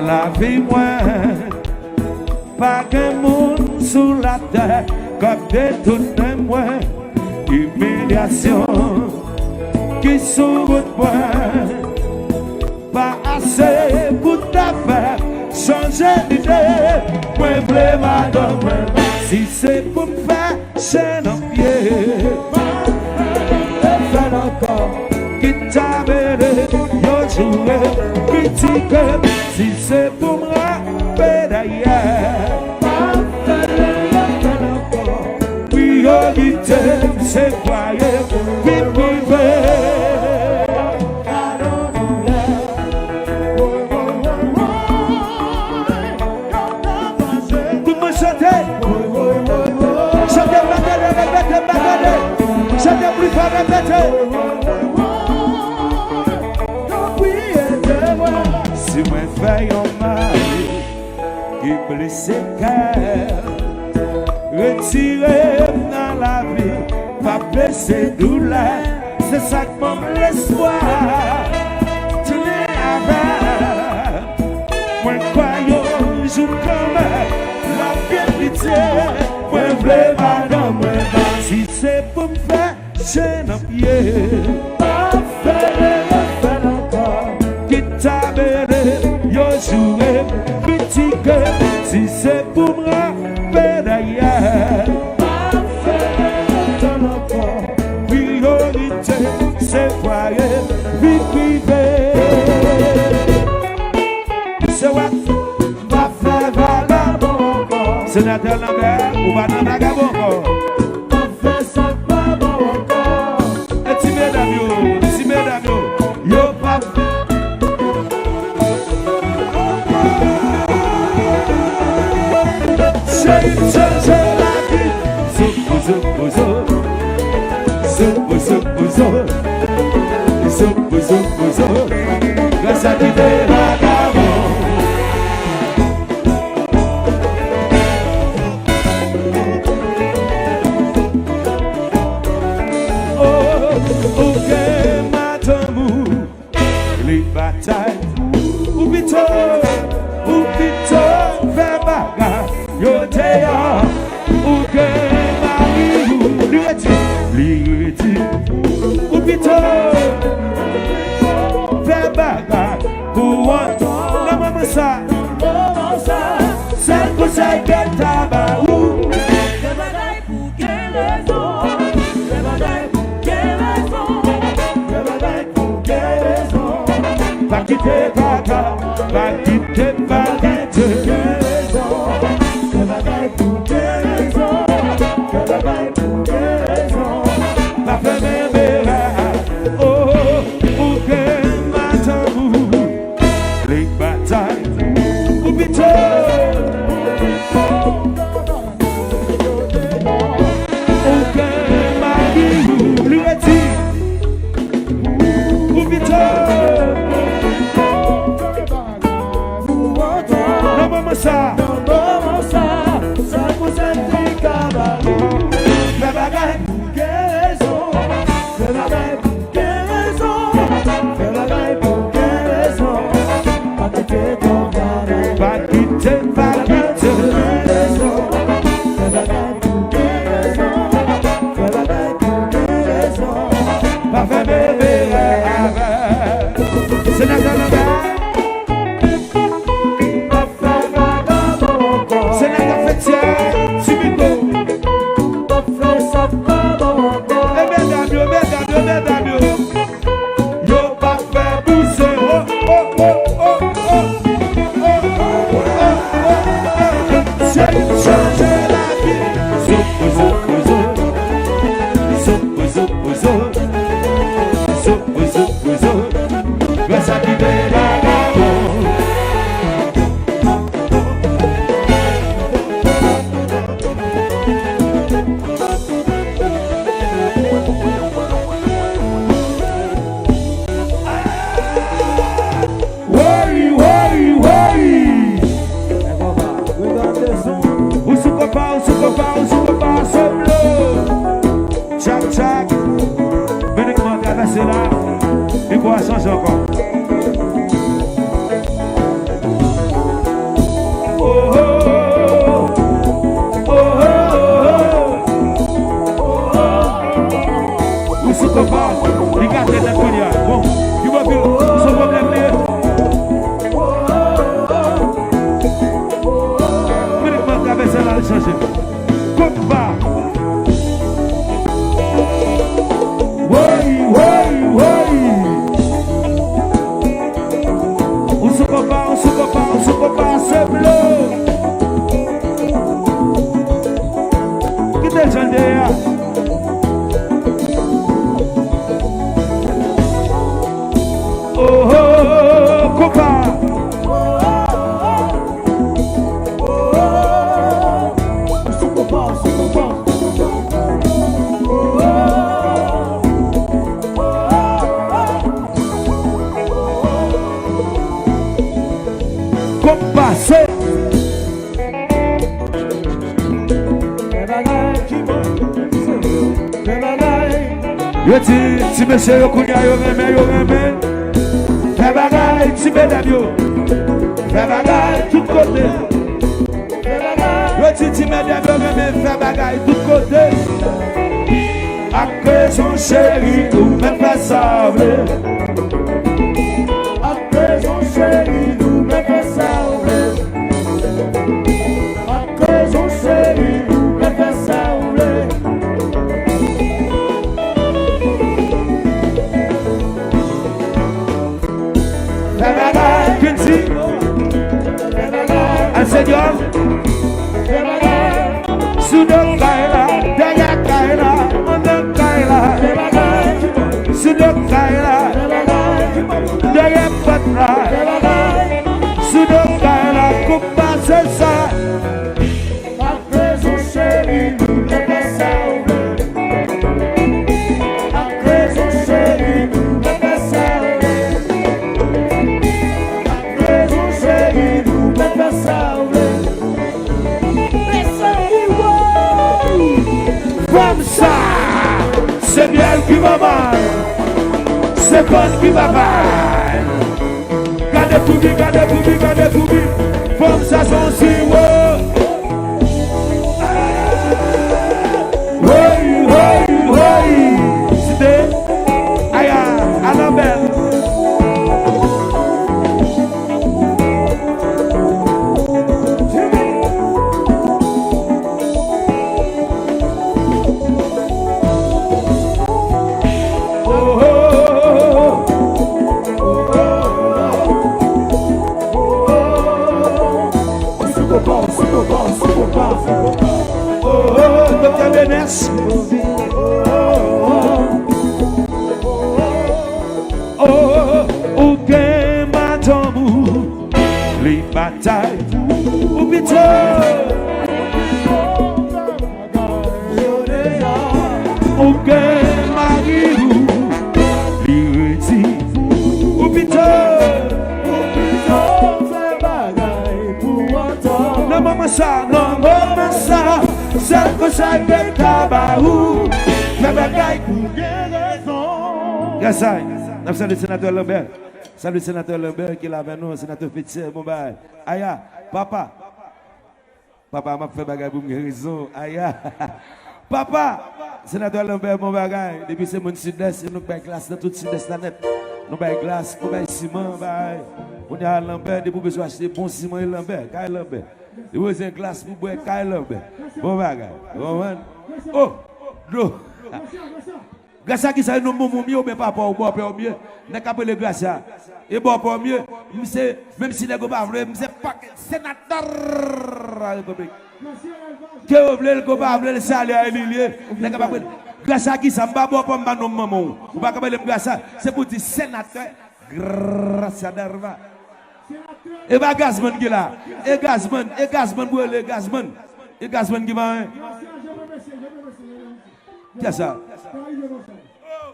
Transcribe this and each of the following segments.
la vie moi, pas qu'un monde sous la terre, comme détourne moi, humiliation qui s'ouvre moi, pas assez pour ta faire changer d'idée, moi voulais madame, si c'est pour me faire chaîne en pied, faire encore, qui t'a mêlé, yo joué, critique, si c'est pour me rappeler d'ailleurs, priorité, c'est croyer, puis privé. Chantez plus fort, répétez. Si moi fais un mari qui blesse cœur, retirez dans la vie, pas blesser douleur, c'est ça que mon l'espoir. Tu n'es avec moi, croyons, je comme la vérité, moi voulais madame, si c'est pour me faire chaîne en pied, pas faire encore, qui t'a mêlé, yo joué, critique, si c'est pour me rappeler d'ailleurs, pas faire encore, priorité, c'est foyer, vie privée, c'est what, pas faire vagabond encore, sénateur Lambert, ou pas dans vagabond encore. Grâce à qui t'es vagabond. Oh, ok, madame, les batailles, ou plutôt, faire bagarre, yo t'ayant, ok, l'irriti, ou plutôt faire bagarre pour un temps. La maman ça, c'est pour ça qu'elle tabac. Fais bagarre pour quelle raison? Fais bagarre pour quelle raison? Fais bagarre pour quelle raison? Pas quitter bagarre, pas quitter, pas quitter. Quelle raison? Fais bagarre pour quelle raison? Fais bagarre pour quelle raison? La femme est oh, pour que madame, les batailles, ou plutôt, pour que mari, lui a dit, ou plutôt, non, maman ça, ça vous implique à Bali, la bagaille. le changer. Compa. Oui, oui, oui. On se compare, c'est bleu. Qui t'es déjà derrière? Oh, oh, oh, compa. Yo ti monsieur yo kounya yo remè. Fè bagay ti mesdames yo. Fè bagay tout côté. Yo ti mesdames yo remè fè bagay tout côté. Après son chéri nous même pas savle. Après son chéri nous même pas savle. Après son chéri nous même pas savle. Al Señor, Sudo Kaila, Daya Kaila, Onda Kaila, Sudo Kaila, Daya Patra, Sudo Kaila, Kupa Sesa, après son chéri, nous ne passons. Après son chéri, nous ne passons. Comme ça, c'est bien qui va mal, c'est bon qui va mal. Gardez pour lui, gardez pour lui, gardez pour lui. Comme ça, son si oui, oui, oui. C'était aïe, à la belle. Dr. Benes. O que matamos, li batai, o bicho. O que marido, li reti, o bicho. Não mamassa, não mamassa. C'est que ça fait tabaou, mais bagaille pour guérison. Yes, I. Nous saluons le sénateur Lambert. Salut le sénateur Lambert qui est là avec nous, sénateur Fétier, mon bail. Aya, papa. Papa m'a fait bagaille pour guérison. Aya. Papa, sénateur Lambert, mon bagaille. Depuis c'est mon sud-est, nous avons glace dans toute sud-est la net. Nous avons glace, nous avons ciment, bail. On est à Lambert, depuis besoin acheter bon ciment et Lambert, Kyle Lambert. Il y a une glace pour boire Kyle Lambert. Bon bagage. Oh, l'eau. Grâce à qui ça nous mon mieux, mais pas pour boire pour mieux. N'a qu'à le grâce à. Et boire pour mieux. Même si n'est pas vrai, c'est pas sénateur de la République. Que vous voulez le copain, le salaire à Emilien. N'a qu'à grâce à qui ça m'a boire pour ma nom maman. Ou pas le grâce à. C'est pour dire sénateur. Grâce à Darva. Et bah Gazman qui là. Et Gazman pour le Gazman. Et Gazman qui va. Qu'est-ce ça?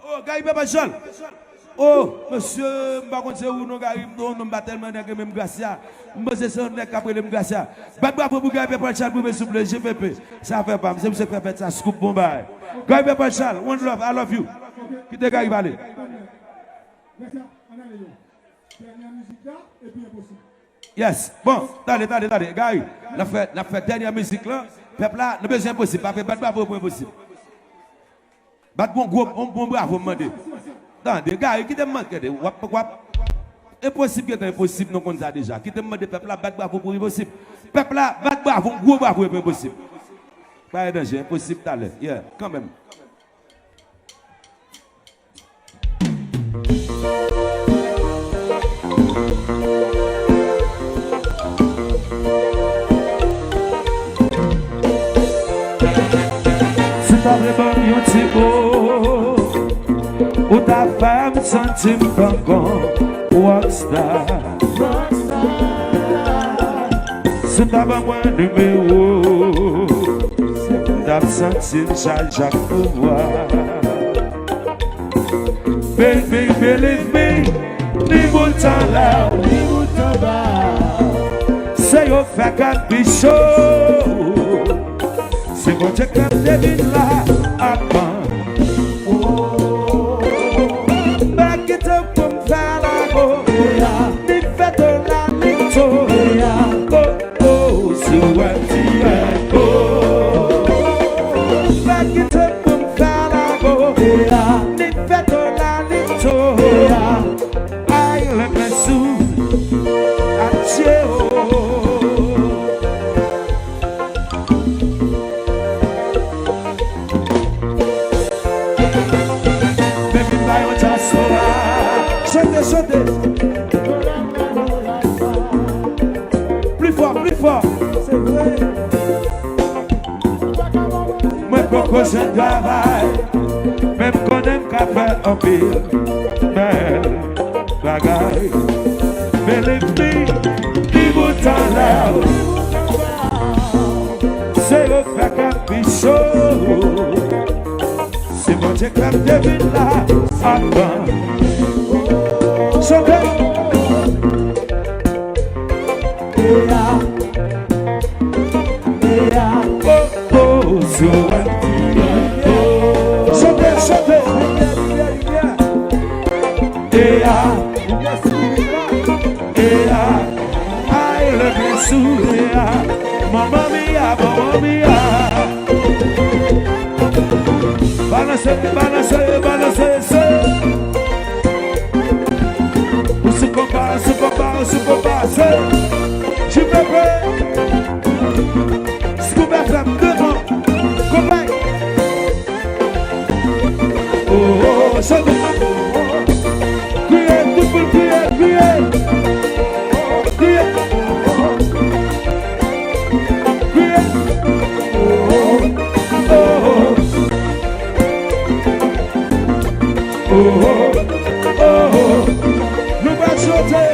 Oh, Gaïbe Bachal. Oh, monsieur, je ne sais pas où nous avons tellement de même Gracia. Je sais pas après le Gracia. Bagba pour Gaïbe Bachal pour me souffler, GPP. Ça fait pas, c'est faire ça scoop bombay. Gaïbe Bachal, one love, I love you. Qui te Gaïbe aller? Yes, bon, attendez, gars, la fait dernière musique là, peuple là, le besoin impossible, pas fait battre pour impossible. Battre bon groupe, on bon bravo demander. Attendez, gars, qui te demande que wap impossible que impossible non comme ça déjà. Qui te demande peuple là battre bravo pour impossible. Peuple là, va te bravo, gros bravo, c'est impossible. Pas de danger, impossible tout à l'heure. Yeah, quand même. C'est pas vraiment un petit beau, ou ta femme sentit encore rockstar. C'est pas vraiment un numéro, t'as senti chaque pouvoir. Baby, believe me, niveau de temps là, niveau de temps bas, c'est au fait qu'un bichot. C'est bon, j'ai comme David là, avant. Back it up comme faire la go, ni fait de la nito, oh, c'est un Diego. Back it up comme faire la go, ni fait de la nito, aïe le messou, adieu. Chantez. Plus fort, c'est vrai. Moi, pourquoi je travaille, même quand on a fait un pire, mais bagaille. Believe me, niveau de temps là, c'est le fait qu'un bichot. C'est bon, j'ai comme David là, avant. Chantez. Oh, chantez. Aïe le bisou, maman mia. Balancez. Se combat, je me prends. Scoop FM devant, combat. Oh, chantez. Criez, tout le criez. Nous va chanter.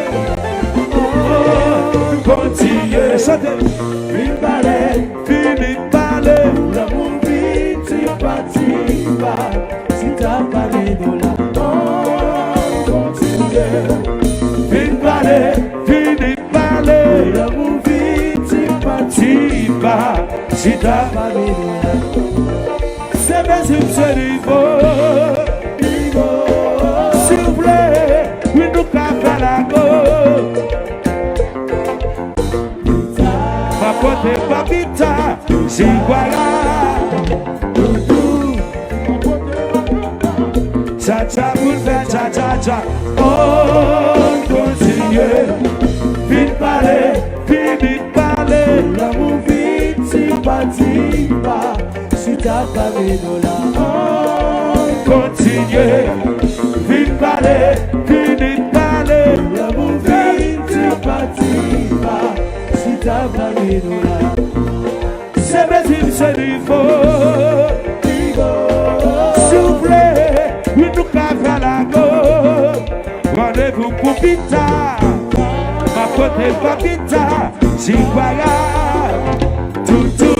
Continuez, chantez. Philippe Ballet, l'amour vite, si t'as pas les dollars, continuez. Philippe Ballet, l'amour vite, si t'as pas les dollars. C'est bien sûr, c'est niveau. S'il vous plaît, oui, nous capons la go. Pote papita, si voilà. Cha-cha pour faire cha-cha-cha. On continue. Vite parler. L'amour vite, si pas. Si t'as pas mes dollars. On continue. Vite parler. L'amour vite, si pas. C'est bêtise, c'est du faux. S'il vous plaît, oui, nous cafons la go. Rendez-vous pour pita. Ma pote papita, si voilà. Toutou,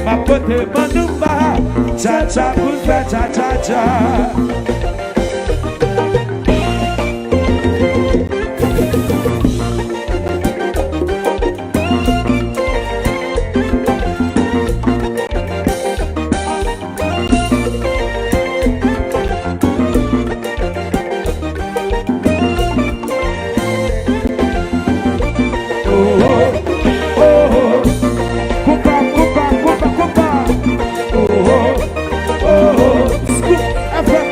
ma pote manouba. Cha-cha pour faire cha-cha-cha. Scoop FM.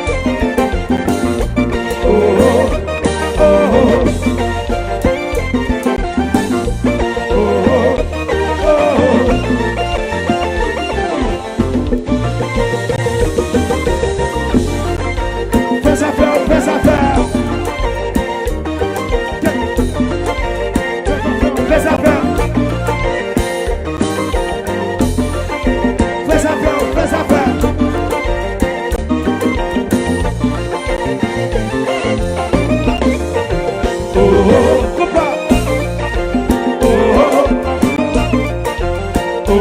oh,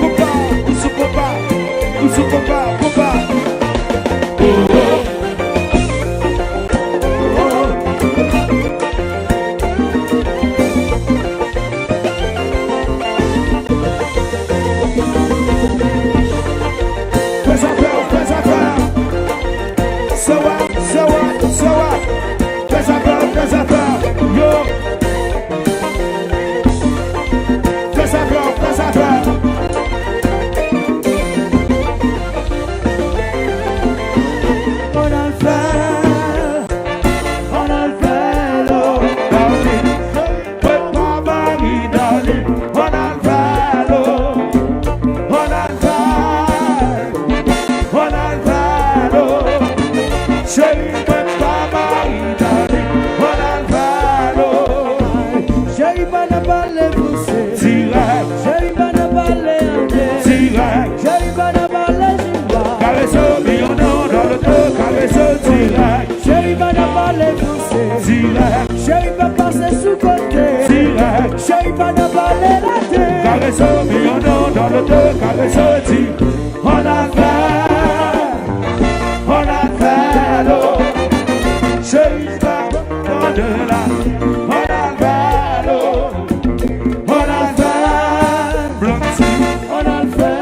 compa, ou sous compa, ou sous compa, compa. Oh, fais affaire, fais affaire. So what, so what, so what? Fais affaire, yo. Fais affaire, fais affaire. Chérie va passer sous côté. Chérie va ne pas les rater. Caresse mais on est dans le deux. Caresse dit on a fait l'eau. Chérie va dans de là. On a fait l'eau. On a fait blanc. On a fait